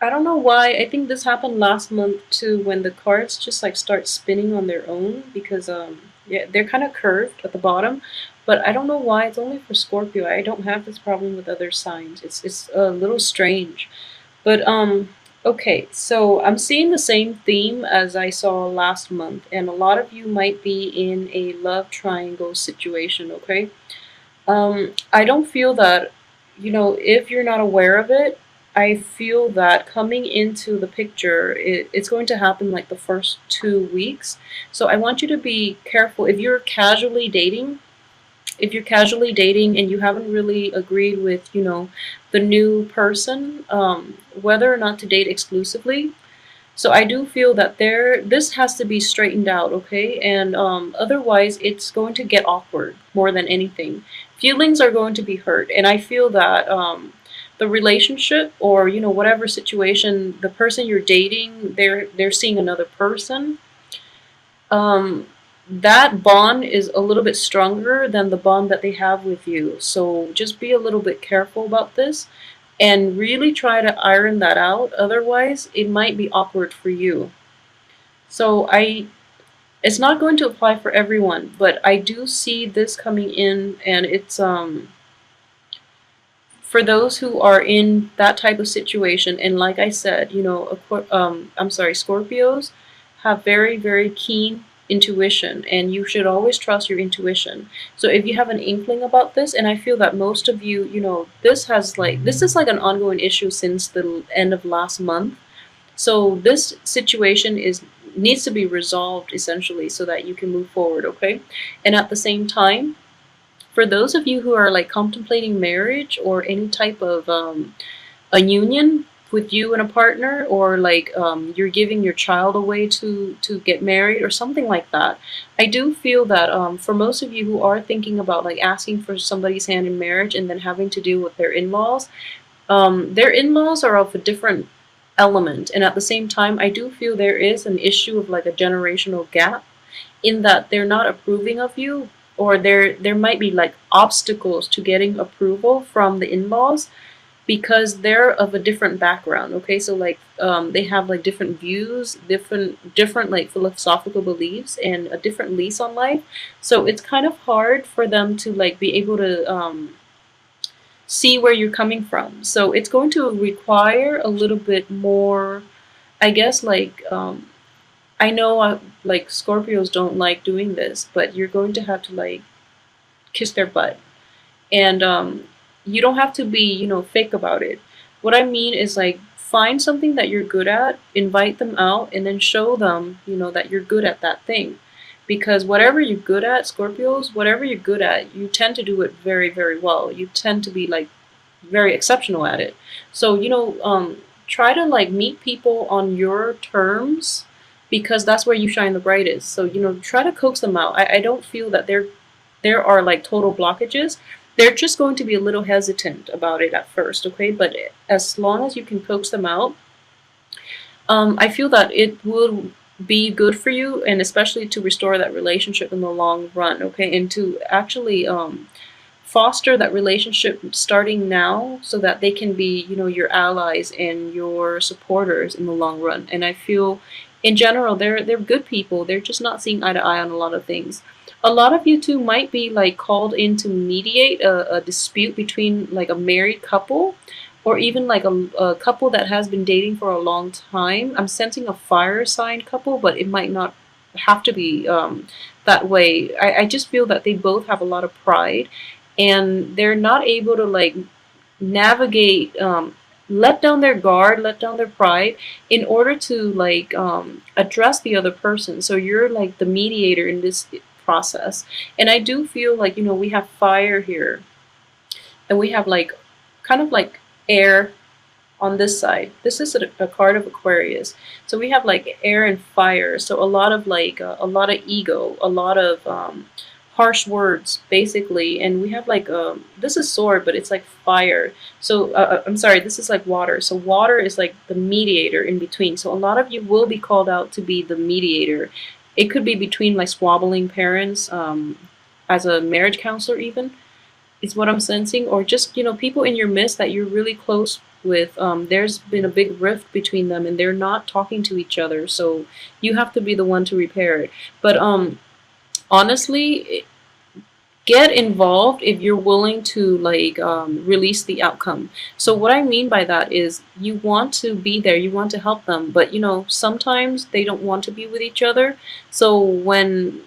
I don't know why. I think this happened last month too, when the cards just like start spinning on their own because yeah, they're kind of curved at the bottom, but I don't know why. It's only for Scorpio. I don't have this problem with other signs. It's a little strange. But okay, so I'm seeing the same theme as I saw last month, and a lot of you might be in a love triangle situation, okay? I don't feel that, if you're not aware of it, I feel that coming into the picture, it's going to happen like the first 2 weeks. So I want you to be careful. If you're casually dating and you haven't really agreed with, the new person, whether or not to date exclusively, so I do feel that this has to be straightened out, okay? And otherwise, it's going to get awkward more than anything. Feelings are going to be hurt, and I feel that the relationship, or whatever situation, the person you're dating, they're seeing another person. Um, that bond is a little bit stronger than the bond that they have with you. So just be a little bit careful about this and really try to iron that out. Otherwise, it might be awkward for you. So it's not going to apply for everyone, but I do see this coming in, and it's for those who are in that type of situation. And like I said, I'm sorry, Scorpios have very, very keen intuition, and you should always trust your intuition. So if you have an inkling about this, and I feel that most of you, this is like an ongoing issue since the end of last month. So this situation is needs to be resolved essentially so that you can move forward, okay? And at the same time, for those of you who are like contemplating marriage or any type of a union with you and a partner, or like you're giving your child away to get married or something like that, I do feel that for most of you who are thinking about like asking for somebody's hand in marriage and then having to deal with their in-laws are of a different element, and at the same time I do feel there is an issue of like a generational gap, in that they're not approving of you, or there might be like obstacles to getting approval from the in-laws because they're of a different background, okay? So like they have like different views, different like philosophical beliefs, and a different lease on life. So it's kind of hard for them to like be able to see where you're coming from. So it's going to require a little bit more, I guess, like I know like Scorpios don't like doing this, but you're going to have to like kiss their butt. And you don't have to be, fake about it. What I mean is like find something that you're good at, invite them out, and then show them, that you're good at that thing. Because whatever you're good at, Scorpios, whatever you're good at, you tend to do it very, very well. You tend to be like very exceptional at it. So, try to like meet people on your terms, because that's where you shine the brightest. So, try to coax them out. I don't feel that there are like total blockages. They're just going to be a little hesitant about it at first, okay? But as long as you can coax them out, I feel that it will be good for you, and especially to restore that relationship in the long run, okay? And to actually foster that relationship starting now, so that they can be, your allies and your supporters in the long run. And I feel, in general, they're good people. They're just not seeing eye to eye on a lot of things. A lot of you too might be like called in to mediate a dispute between like a married couple, or even like a couple that has been dating for a long time. I'm sensing a fire sign couple, but it might not have to be that way. I just feel that they both have a lot of pride, and they're not able to like navigate, let down their guard, let down their pride in order to like address the other person. So you're like the mediator in this process. And I do feel like, we have fire here, and we have like kind of like air on this side. This is a card of Aquarius. So we have like air and fire. So a lot of like a lot of ego, a lot of harsh words basically. And we have like this is sword, but it's like fire. So I'm sorry, this is like water. So water is like the mediator in between. So a lot of you will be called out to be the mediator. It could be between like squabbling parents, as a marriage counselor even, is what I'm sensing, or just, people in your midst that you're really close with, there's been a big rift between them and they're not talking to each other. So you have to be the one to repair it. But honestly, get involved if you're willing to like release the outcome. So what I mean by that is you want to be there, you want to help them, but you know, sometimes they don't want to be with each other. So when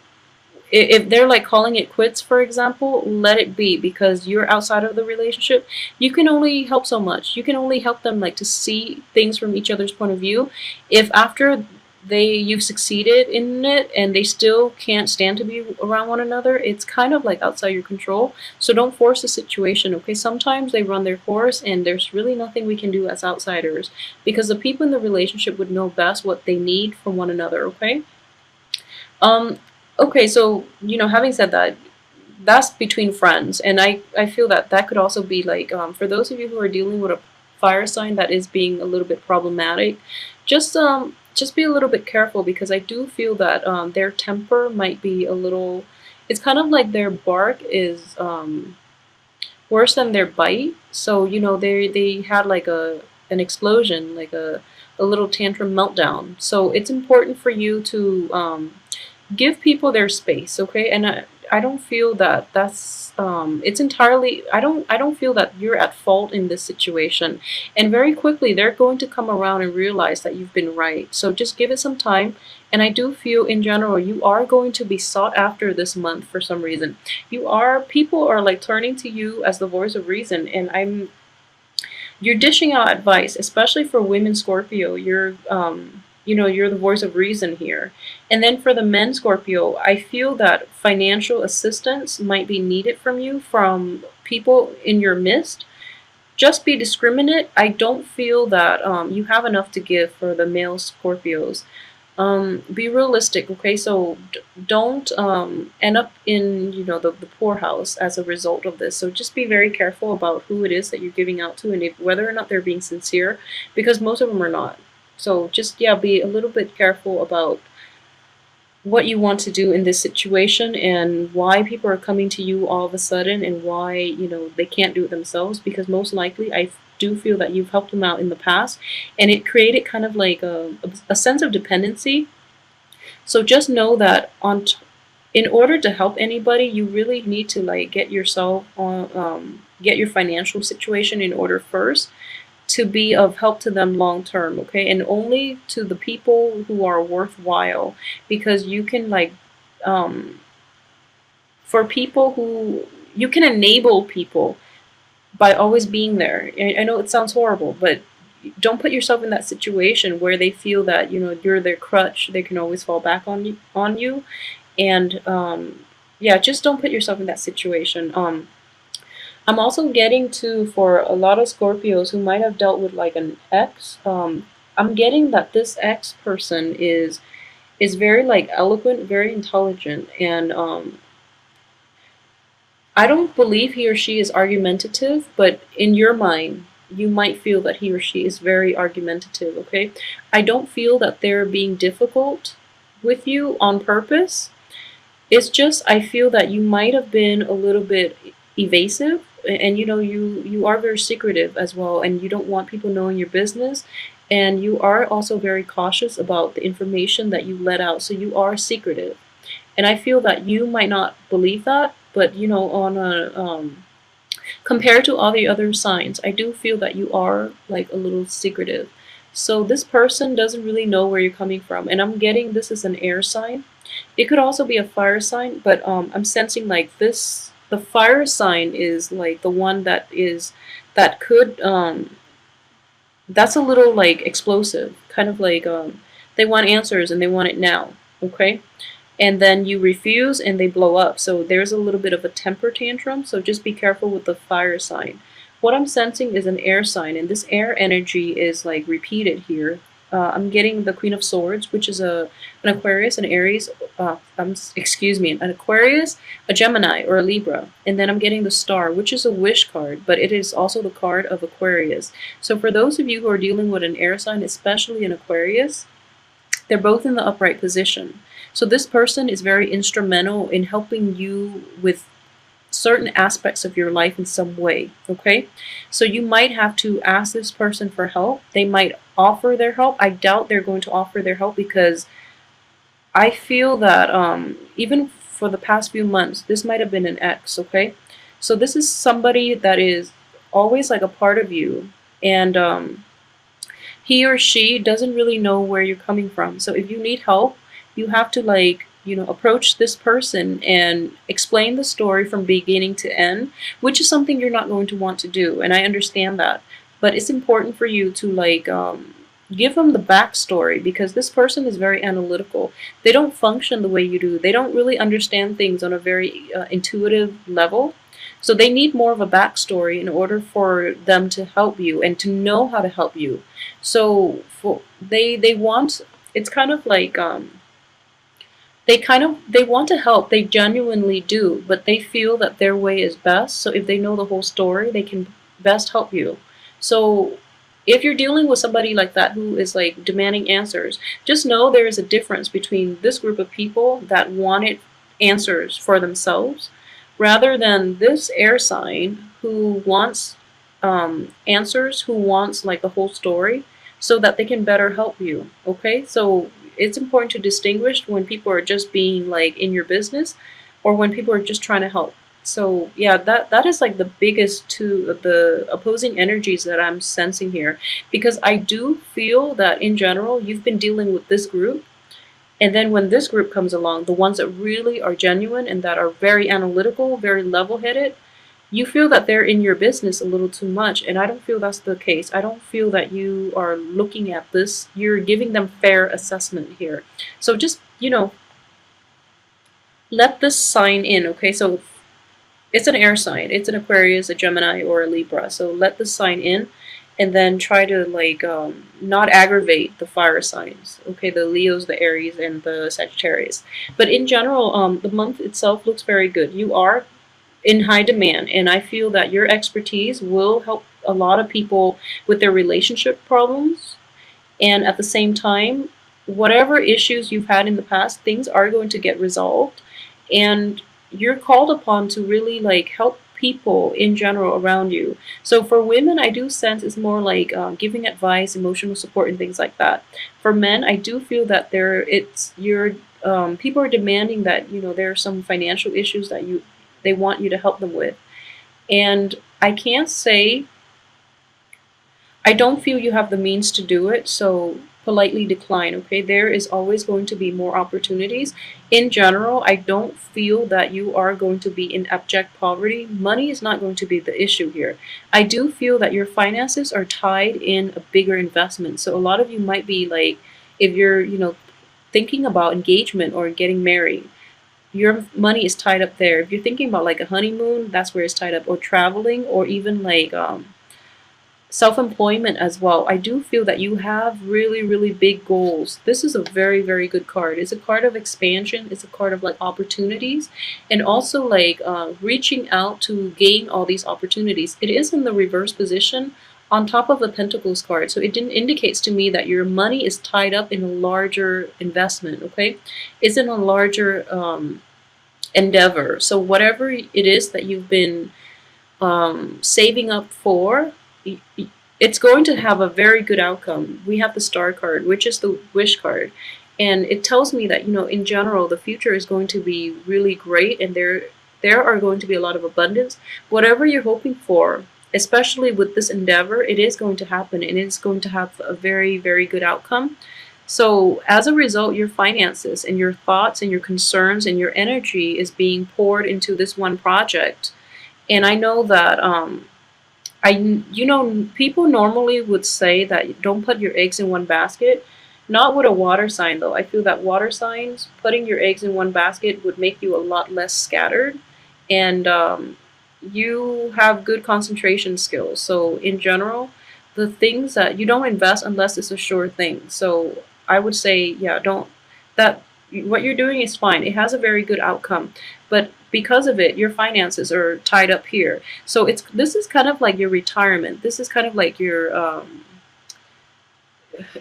if they're like calling it quits, for example, let it be, because you're outside of the relationship. You can only help so much. You can only help them like to see things from each other's point of view. If after you've succeeded in it and they still can't stand to be around one another, it's kind of like outside your control. So don't force the situation, okay? Sometimes they run their course and there's really nothing we can do as outsiders, because the people in the relationship would know best what they need from one another, okay? Um, okay, so you know, having said that, that's between friends, and I feel that that could also be like for those of you who are dealing with a fire sign that is being a little bit problematic, just be a little bit careful, because I do feel that their temper might be a little. It's kind of like their bark is worse than their bite. So you know they had like an explosion, like a little tantrum meltdown. So it's important for you to give people their space, okay? And I don't feel that that's it's entirely, I don't feel that you're at fault in this situation. And very quickly they're going to come around and realize that you've been right. So just give it some time. And I do feel in general you are going to be sought after this month for some reason. People are like turning to you as the voice of reason, and you're dishing out advice, especially for women Scorpio. You're you know, you're the voice of reason here. And then for the men Scorpio, I feel that financial assistance might be needed from you, from people in your midst. Just be discriminate. I don't feel that you have enough to give for the male Scorpios. Be realistic, okay? So don't end up in, you know, the poorhouse as a result of this. So just be very careful about who it is that you're giving out to, and whether or not they're being sincere, because most of them are not. So just, yeah, be a little bit careful about what you want to do in this situation, and why people are coming to you all of a sudden, and why, you know, they can't do it themselves, because most likely I do feel that you've helped them out in the past, and it created kind of like a sense of dependency. So just know that in order to help anybody, you really need to like get yourself on, get your financial situation in order first, to be of help to them long term, okay? And only to the people who are worthwhile, because you can like for people who you can enable people by always being there. I know it sounds horrible, but don't put yourself in that situation where they feel that, you know, you're their crutch. They can always fall back on you. And yeah, just don't put yourself in that situation. I'm also getting to, for a lot of Scorpios who might have dealt with like an ex, I'm getting that this ex person is very like eloquent, very intelligent, and I don't believe he or she is argumentative, but in your mind, you might feel that he or she is very argumentative, okay? I don't feel that they're being difficult with you on purpose. It's just I feel that you might have been a little bit evasive, and you know, you are very secretive as well, and you don't want people knowing your business, and you are also very cautious about the information that you let out, so you are secretive. And I feel that you might not believe that, but you know, on a compared to all the other signs, I do feel that you are like a little secretive. So this person doesn't really know where you're coming from, and I'm getting this is an air sign. It could also be a fire sign, but I'm sensing like this. The fire sign is like the one that could that's a little like explosive, kind of like they want answers and they want it now, okay? And then you refuse and they blow up. So there's a little bit of a temper tantrum. So just be careful with the fire sign. What I'm sensing is an air sign, and this air energy is like repeated here. I'm getting the Queen of Swords, which is an Aquarius, an Aries, excuse me, an Aquarius, a Gemini, or a Libra. And then I'm getting the Star, which is a wish card, but it is also the card of Aquarius. So for those of you who are dealing with an air sign, especially an Aquarius, they're both in the upright position. So this person is very instrumental in helping you with certain aspects of your life in some way, okay? So you might have to ask this person for help. They might offer their help. I doubt they're going to offer their help because I feel that even for the past few months, this might have been an ex, okay? So this is somebody that is always like a part of you, and he or she doesn't really know where you're coming from. So if you need help, you have to like, approach this person and explain the story from beginning to end, which is something you're not going to want to do. And I understand that. But it's important for you to like give them the backstory because this person is very analytical. They don't function the way you do. They don't really understand things on a very intuitive level. So they need more of a backstory in order for them to help you and to know how to help you. So they want, it's kind of like they want to help. They genuinely do, but they feel that their way is best. So if they know the whole story, they can best help you. So if you're dealing with somebody like that who is like demanding answers, just know there is a difference between this group of people that wanted answers for themselves rather than this air sign who wants answers, who wants like the whole story so that they can better help you. Okay, so it's important to distinguish when people are just being like in your business or when people are just trying to help. So yeah, that is like the biggest two of the opposing energies that I'm sensing here, because I do feel that in general you've been dealing with this group, and then when this group comes along, the ones that really are genuine and that are very analytical, very level-headed, you feel that they're in your business a little too much, and I don't feel that's the case. I don't feel that you are looking at this. You're giving them fair assessment here. So just, let this sign in, okay? So it's an air sign. It's an Aquarius, a Gemini, or a Libra. So let this sign in and then try to like not aggravate the fire signs, okay? The Leos, the Aries, and the Sagittarius. But in general, the month itself looks very good. You are in high demand, and I feel that your expertise will help a lot of people with their relationship problems. And at the same time, whatever issues you've had in the past, things are going to get resolved, and you're called upon to really like help people in general around you. So for women, I do sense it's more like giving advice, emotional support, and things like that. For men, I do feel that people are demanding that there are some financial issues that they want you to help them with. And I can't say, I don't feel you have the means to do it, so politely decline, okay? There is always going to be more opportunities. In general, I don't feel that you are going to be in abject poverty. Money is not going to be the issue here. I do feel that your finances are tied in a bigger investment. So a lot of you might be like, if you're, thinking about engagement or getting married, your money is tied up there. If you're thinking about like a honeymoon, that's where it's tied up, or traveling, or even like self-employment as well. I do feel that you have really, really big goals. This is a very, very good card. It's a card of expansion. It's a card of like opportunities, and also like reaching out to gain all these opportunities. It is in the reverse position on top of the Pentacles card. So it indicates to me that your money is tied up in a larger investment, okay? It's in a larger endeavor. So whatever it is that you've been saving up for, it's going to have a very good outcome. We have the Star card, which is the wish card. And it tells me that, in general, the future is going to be really great, and there are going to be a lot of abundance. Whatever you're hoping for, especially with this endeavor, it is going to happen, and it's going to have a very, very good outcome. So as a result, your finances and your thoughts and your concerns and your energy is being poured into this one project. And I know that people normally would say that don't put your eggs in one basket. Not with a water sign, though. I feel that water signs, putting your eggs in one basket would make you a lot less scattered, and you have good concentration skills. So in general, the things that you don't invest unless it's a sure thing. So I would say, yeah, don't, that what you're doing is fine. It has a very good outcome, but because of it, your finances are tied up here. So this is kind of like your retirement. This is kind of like your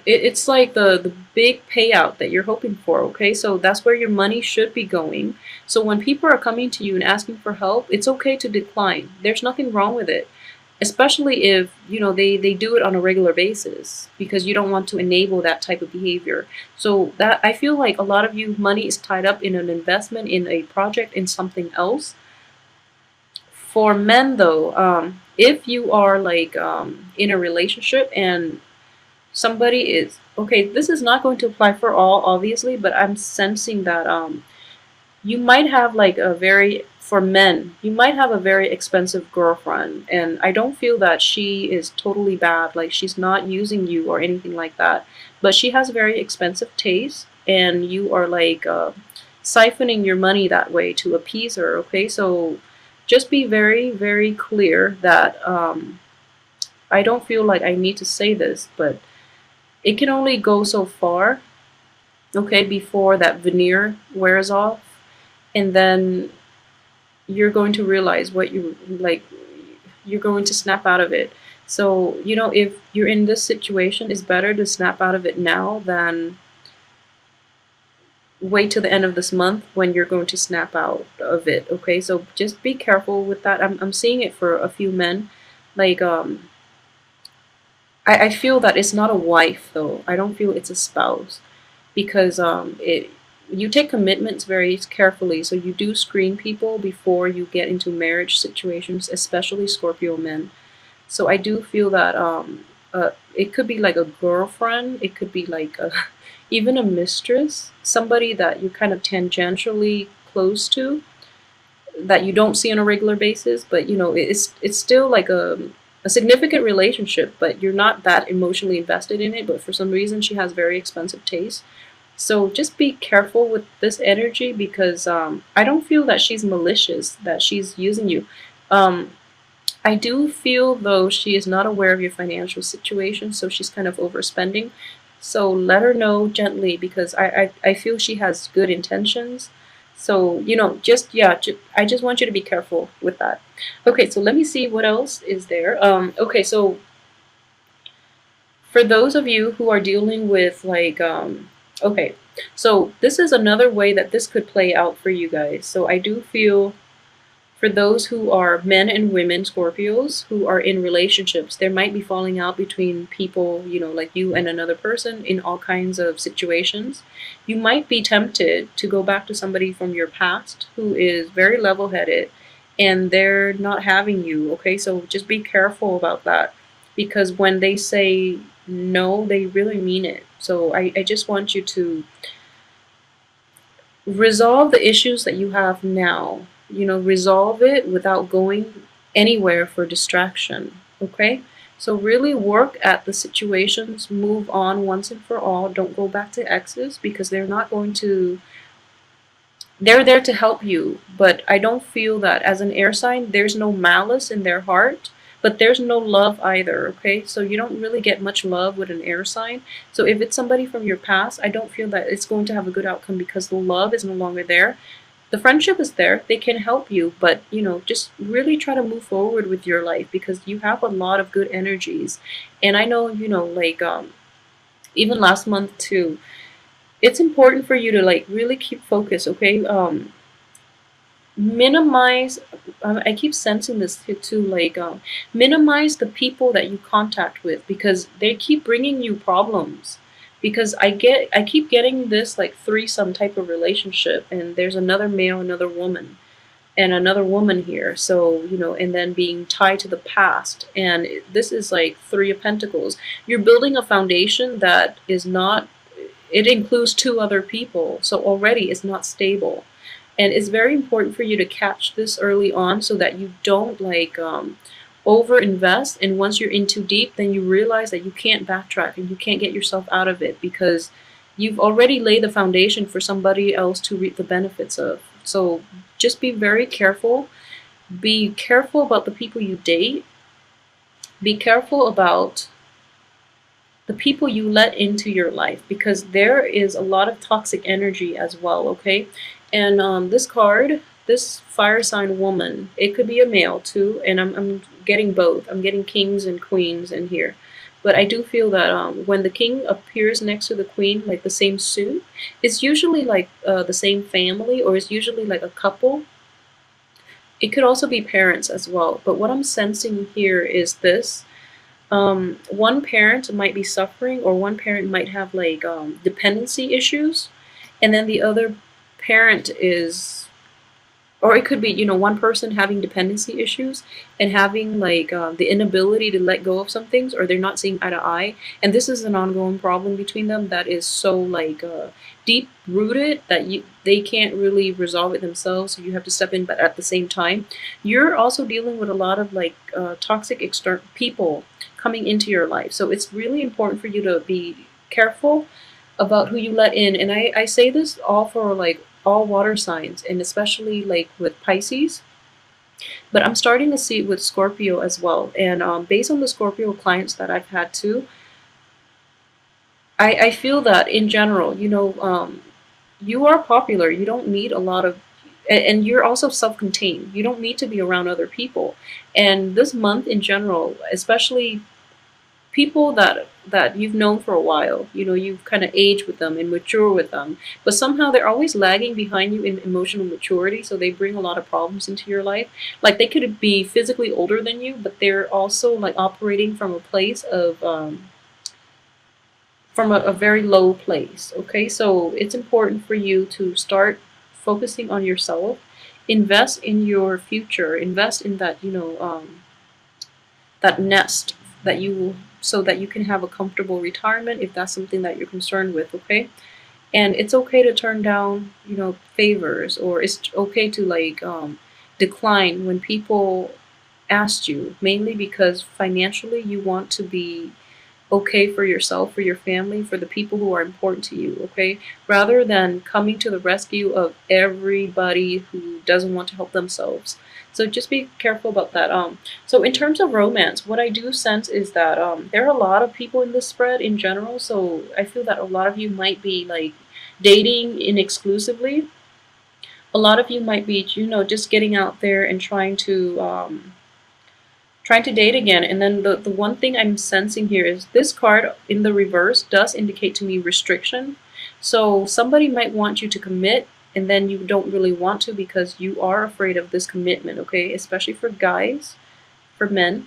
it's like the big payout that you're hoping for, okay? So that's where your money should be going. So when people are coming to you and asking for help, it's okay to decline. There's nothing wrong with it, especially if they do it on a regular basis, because you don't want to enable that type of behavior. So that, I feel like a lot of you, money is tied up in an investment, in a project, in something else. For men though, if you are like in a relationship and somebody is okay, this is not going to apply for all, obviously, but I'm sensing that you might have like a very, for men, you might have a very expensive girlfriend, and I don't feel that she is totally bad, like she's not using you or anything like that, but she has very expensive taste, and you are like siphoning your money that way to appease her, okay? So just be very, very clear that I don't feel like I need to say this, but it can only go so far, okay, before that veneer wears off, and then you're going to realize what you like, you're going to snap out of it. So, if you're in this situation, it's better to snap out of it now than wait till the end of this month when you're going to snap out of it, okay? So just be careful with that. I'm seeing it for a few men. Like, I feel that it's not a wife though. I don't feel it's a spouse, because it you take commitments very carefully. So you do screen people before you get into marriage situations, especially Scorpio men. So I do feel that it could be like a girlfriend, it could be like a, even a mistress, somebody that you're kind of tangentially close to, that you don't see on a regular basis, but it's still like a significant relationship, but you're not that emotionally invested in it. But for some reason, she has very expensive taste. So just be careful with this energy, because I don't feel that she's malicious, that she's using you. Um, I do feel though she is not aware of your financial situation, so she's kind of overspending. So let her know gently, because I feel she has good intentions. So, just, yeah, I just want you to be careful with that. Okay, so let me see what else is there. Okay, so for those of you who are dealing with like, okay, so this is another way that this could play out for you guys. So I do feel for those who are men and women Scorpios who are in relationships, there might be falling out between people, like you and another person in all kinds of situations. You might be tempted to go back to somebody from your past who is very level headed, and they're not having you, okay? So just be careful about that, because when they say no, they really mean it. So I just want you to resolve the issues that you have now. Resolve it without going anywhere for distraction, okay? So really work at the situations, move on once and for all. Don't go back to exes, because they're not going to, they're there to help you, but I don't feel that as an air sign, there's no malice in their heart, but there's no love either, okay? So you don't really get much love with an air sign. So if it's somebody from your past, I don't feel that it's going to have a good outcome, because the love is no longer there. The friendship is there, they can help you, but just really try to move forward with your life, because you have a lot of good energies. And I know, like even last month too, it's important for you to like really keep focus, okay? Minimize, I keep sensing this too, like minimize the people that you contact with, because they keep bringing you problems. Because I keep getting this like threesome type of relationship, and there's another male, another woman, and another woman here. So and then being tied to the past, and this is like Three of Pentacles. You're building a foundation that is not, it includes two other people, so already it's not stable. And it's very important for you to catch this early on, so that you don't like over invest, and once you're in too deep, then you realize that you can't backtrack and you can't get yourself out of it, because you've already laid the foundation for somebody else to reap the benefits of. So just be very careful. Be careful about the people you date. Be careful about the people you let into your life, because there is a lot of toxic energy as well, okay? And this card, this fire sign woman, it could be a male too, and I'm getting both. I'm getting kings and queens in here. But I do feel that when the king appears next to the queen, like the same suit, it's usually like the same family, or it's usually like a couple. It could also be parents as well. But what I'm sensing here is this. One parent might be suffering, or one parent might have like dependency issues, and then the other parent is, or it could be, one person having dependency issues and having like the inability to let go of some things, or they're not seeing eye to eye, and this is an ongoing problem between them that is so like deep rooted that they can't really resolve it themselves, so you have to step in. But at the same time, you're also dealing with a lot of like toxic external people coming into your life, so it's really important for you to be careful about who you let in. And I say this all for like all water signs, and especially like with Pisces, but I'm starting to see it with Scorpio as well. And based on the Scorpio clients that I've had too, I feel that in general, you are popular. You don't need a lot of, and you're also self-contained. You don't need to be around other people. And this month in general, especially people that you've known for a while, you've kind of aged with them and mature with them, but somehow they're always lagging behind you in emotional maturity, so they bring a lot of problems into your life. Like they could be physically older than you, but they're also like operating from a place of from a very low place. Okay, so it's important for you to start focusing on yourself, invest in your future, invest in that, that nest that you, so that you can have a comfortable retirement if that's something that you're concerned with. Okay, and it's okay to turn down, favors, or it's okay to like decline when people ask you, mainly because financially you want to be okay for yourself, for your family, for the people who are important to you, okay? Rather than coming to the rescue of everybody who doesn't want to help themselves. So just be careful about that. So in terms of romance, what I do sense is that there are a lot of people in this spread in general. So I feel that a lot of you might be like dating inexclusively. A lot of you might be, just getting out there and trying to date again. And then the one thing I'm sensing here is this card in the reverse does indicate to me restriction. So somebody might want you to commit, and then you don't really want to because you are afraid of this commitment, okay? Especially for guys, for men.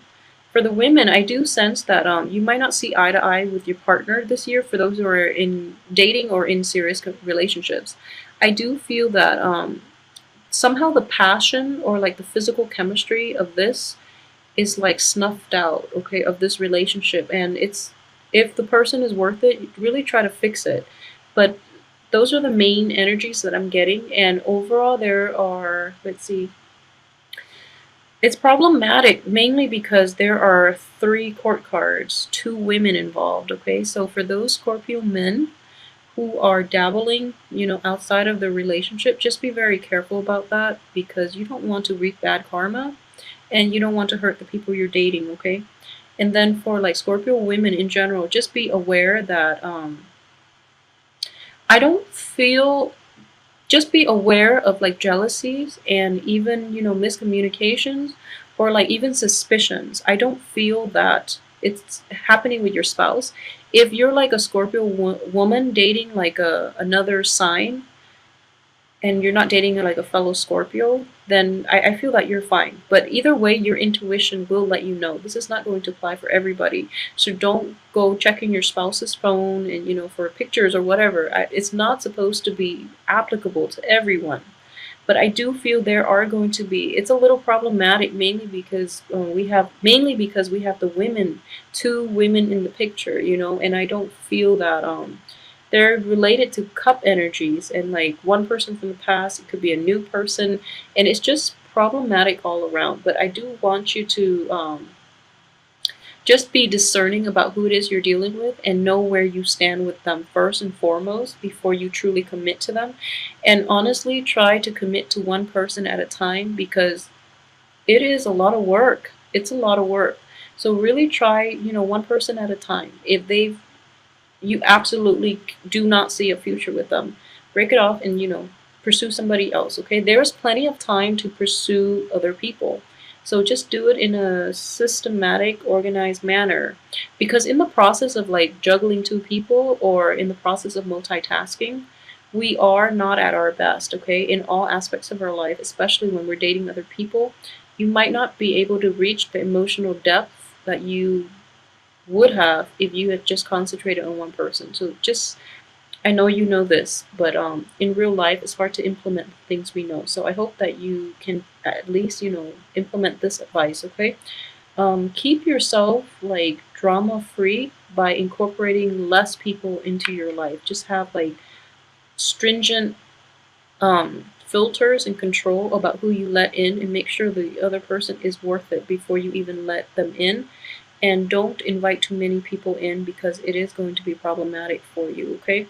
For the women, I do sense that you might not see eye to eye with your partner this year, for those who are in dating or in serious relationships. I do feel that somehow the passion or like the physical chemistry of this is like snuffed out, okay, of this relationship. And it's, if the person is worth it, really try to fix it. But those are the main energies that I'm getting. And overall, there are, let's see, it's problematic mainly because there are 3 court cards, 2 women involved, okay? So for those Scorpio men who are dabbling, outside of the relationship, just be very careful about that, because you don't want to reap bad karma and you don't want to hurt the people you're dating, okay? And then for like Scorpio women in general, just be aware that I don't feel, just be aware of like jealousies and even, miscommunications, or like even suspicions. I don't feel that it's happening with your spouse. If you're like a Scorpio woman dating like another sign, and you're not dating like a fellow Scorpio, then I feel that you're fine. But either way, your intuition will let you know. This is not going to apply for everybody. So don't go checking your spouse's phone and, for pictures or whatever. It's not supposed to be applicable to everyone. But I do feel there are going to be, it's a little problematic, mainly because we have the women, 2 women in the picture, and I don't feel that they're related to cup energies, and like one person from the past, it could be a new person, and it's just problematic all around. But I do want you to just be discerning about who it is you're dealing with, and know where you stand with them first and foremost before you truly commit to them. And honestly, try to commit to one person at a time, because it is a lot of work. It's a lot of work. So really try, one person at a time. If you absolutely do not see a future with them, break it off and, pursue somebody else, okay? There's plenty of time to pursue other people. So just do it in a systematic, organized manner. Because in the process of like juggling two people or in the process of multitasking, we are not at our best, okay? In all aspects of our life, especially when we're dating other people, you might not be able to reach the emotional depth that you would have if you had just concentrated on one person. So just, I know you know this, but in real life, it's hard to implement the things we know. So I hope that you can at least, implement this advice, okay? Keep yourself like drama free by incorporating less people into your life. Just have like stringent filters and control about who you let in, and make sure the other person is worth it before you even let them in. And don't invite too many people in because it is going to be problematic for you, okay?